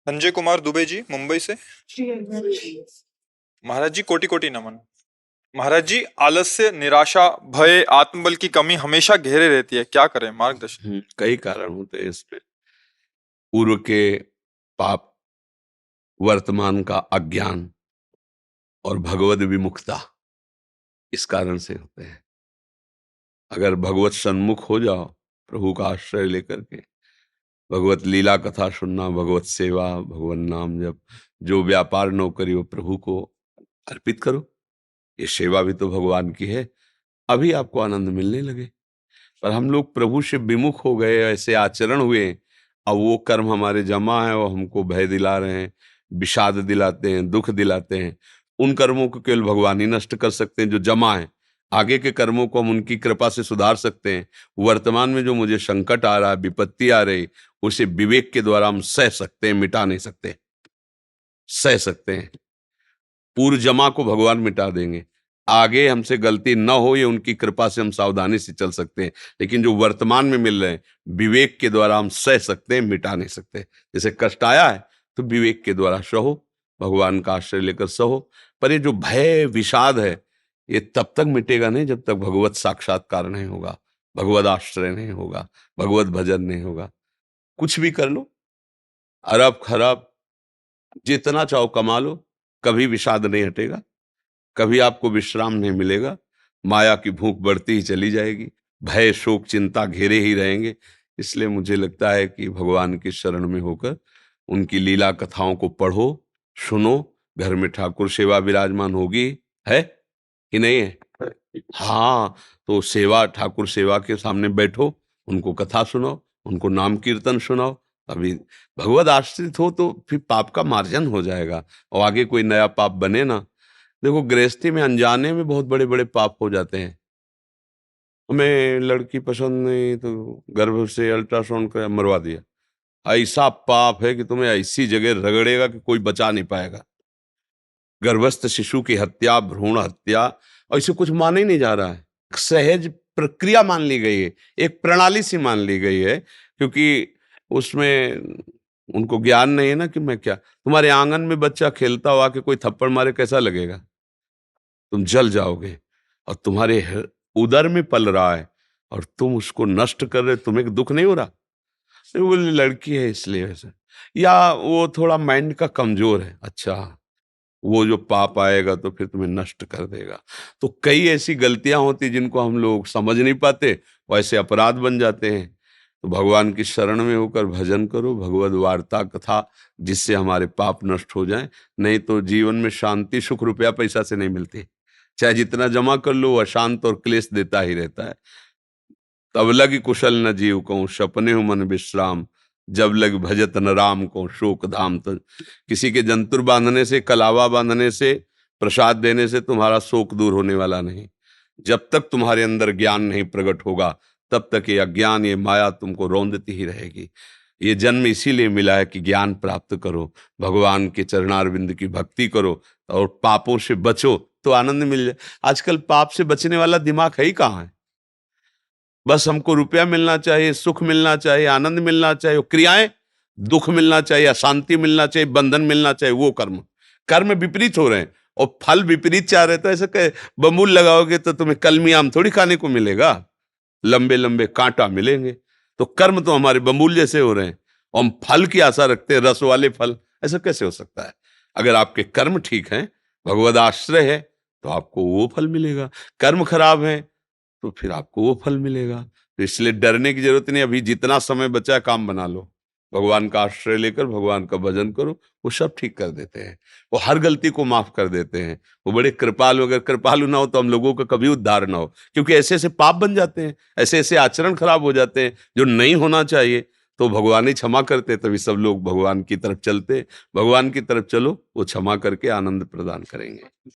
संजय कुमार दुबे जी, मुंबई से। महाराज जी, कोटि कोटि नमन। महाराज जी, आलस्य, निराशा, भय, आत्मबल की कमी हमेशा घेरे रहती है, क्या करें? मार्गदर्शन। कई कारण होते हैं इसमें। पूर्व के पाप, वर्तमान का अज्ञान और भगवद विमुखता, इस कारण से होते हैं। अगर भगवत सन्मुख हो जाओ, प्रभु का आश्रय लेकर के, भगवत लीला कथा सुनना, भगवत सेवा, भगवान नाम जप, जो व्यापार नौकरी वो प्रभु को अर्पित करो। ये सेवा भी तो भगवान की है। अभी आपको आनंद मिलने लगे। पर हम लोग प्रभु से विमुख हो गए, ऐसे आचरण हुए, अब वो कर्म हमारे जमा है, वो हमको भय दिला रहे हैं, विषाद दिलाते हैं, दुख दिलाते हैं। उन कर्मों को केवल भगवान ही नष्ट कर सकते हैं जो जमा है। आगे के कर्मों को हम उनकी कृपा से सुधार सकते हैं। वर्तमान में जो मुझे संकट आ रहा है, विपत्ति आ रही, उसे विवेक के द्वारा हम सह सकते हैं, मिटा नहीं सकते, सह सकते हैं। पूर्व जमा को भगवान मिटा देंगे। आगे हमसे गलती न हो, ये उनकी कृपा से हम सावधानी से चल सकते हैं। लेकिन जो वर्तमान में मिल रहे हैं, विवेक के द्वारा हम सह सकते हैं, मिटा नहीं सकते। जैसे कष्ट आया है तो विवेक के द्वारा सहो, भगवान का आश्रय लेकर सहो। पर ये जो भय विषाद है, ये तब तक मिटेगा नहीं जब तक भगवत साक्षात्कार नहीं होगा, भगवत आश्रय नहीं होगा, भगवत भजन नहीं होगा। कुछ भी कर लो, अरब खरब जितना चाहो कमा लो, कभी विषाद नहीं हटेगा, कभी आपको विश्राम नहीं मिलेगा। माया की भूख बढ़ती ही चली जाएगी, भय शोक चिंता घेरे ही रहेंगे। इसलिए मुझे लगता है कि भगवान की शरण में होकर उनकी लीला कथाओं को पढ़ो, सुनो। घर में ठाकुर सेवा विराजमान होगी, है कि नहीं है? हाँ, तो सेवा, ठाकुर सेवा के सामने बैठो, उनको कथा सुनाओ, उनको नाम कीर्तन सुनाओ। अभी भगवत आश्रित हो तो फिर पाप का मार्जन हो जाएगा और आगे कोई नया पाप बने ना। देखो, गृहस्थी में अनजाने में बहुत बड़े बड़े पाप हो जाते हैं। हमें लड़की पसंद नहीं तो गर्भ से अल्ट्रासाउंड कर मरवा दिया। ऐसा पाप है कि तुम्हें ऐसी जगह रगड़ेगा कि कोई बचा नहीं पाएगा। गर्भस्थ शिशु की हत्या, भ्रूण हत्या, ऐसे कुछ माना ही नहीं जा रहा है। सहज प्रक्रिया मान ली गई है, एक प्रणाली सी मान ली गई है, क्योंकि उसमें उनको ज्ञान नहीं है ना कि मैं क्या। तुम्हारे आंगन में बच्चा खेलता हुआ कि कोई थप्पड़ मारे, कैसा लगेगा? तुम जल जाओगे। और तुम्हारे उदर में पल रहा है और तुम उसको नष्ट कर रहे, तुम्हें दुख नहीं हो रहा? नहीं, वो लड़की है इसलिए वैसे, या वो थोड़ा माइंड का कमजोर है, अच्छा, वो जो पाप आएगा तो फिर तुम्हें नष्ट कर देगा। तो कई ऐसी गलतियां होती जिनको हम लोग समझ नहीं पाते, वैसे अपराध बन जाते हैं। तो भगवान की शरण में होकर भजन करो, भगवद वार्ता कथा, जिससे हमारे पाप नष्ट हो जाएं। नहीं तो जीवन में शांति सुख रुपया पैसा से नहीं मिलती। चाहे जितना जमा कर लो, अशांत और क्लेश देता ही रहता है। तब लग कुशल न जीव को सपने हो मन विश्राम, जब लग भजत न राम को शोक धाम। तो किसी के जंतुर बांधने से, कलावा बांधने से, प्रसाद देने से तुम्हारा शोक दूर होने वाला नहीं। जब तक तुम्हारे अंदर ज्ञान नहीं प्रकट होगा, तब तक ये अज्ञान, ये माया तुमको रौंदती ही रहेगी। ये जन्म इसीलिए मिला है कि ज्ञान प्राप्त करो, भगवान के चरणारविंद की भक्ति करो और पापों से बचो तो आनंद मिल जाए। आजकल पाप से बचने वाला दिमाग है ही कहाँ है? बस हमको रुपया मिलना चाहिए, सुख मिलना चाहिए, आनंद मिलना चाहिए, क्रियाएं, दुख मिलना चाहिए, अशांति मिलना चाहिए, बंधन मिलना चाहिए, वो कर्म। कर्म विपरीत हो रहे हैं और फल विपरीत चाह रहे, तो ऐसे कहे बमूल लगाओगे तो तुम्हें कलमी आम थोड़ी खाने को मिलेगा, लंबे लंबे कांटा मिलेंगे। तो कर्म तो हमारे बमूल जैसे हो रहे हैं और हम फल की आशा रखते हैं, रस वाले फल। ऐसा कैसे हो सकता है? अगर आपके कर्म ठीक हैं, भगवद आश्रय है, तो आपको वो फल मिलेगा। कर्म खराब है तो फिर आपको वो फल मिलेगा। तो इसलिए डरने की जरूरत नहीं। अभी जितना समय बचा है, काम बना लो, भगवान का आश्रय लेकर भगवान का भजन करो, वो सब ठीक कर देते हैं। वो हर गलती को माफ कर देते हैं। वो बड़े कृपालु। अगर कृपालु ना हो तो हम लोगों का कभी उद्धार ना हो, क्योंकि ऐसे ऐसे पाप बन जाते हैं, ऐसे ऐसे आचरण खराब हो जाते हैं जो नहीं होना चाहिए। तो भगवान ही क्षमा करते, तभी सब लोग भगवान की तरफ चलते। भगवान की तरफ चलो, वो क्षमा करके आनंद प्रदान करेंगे।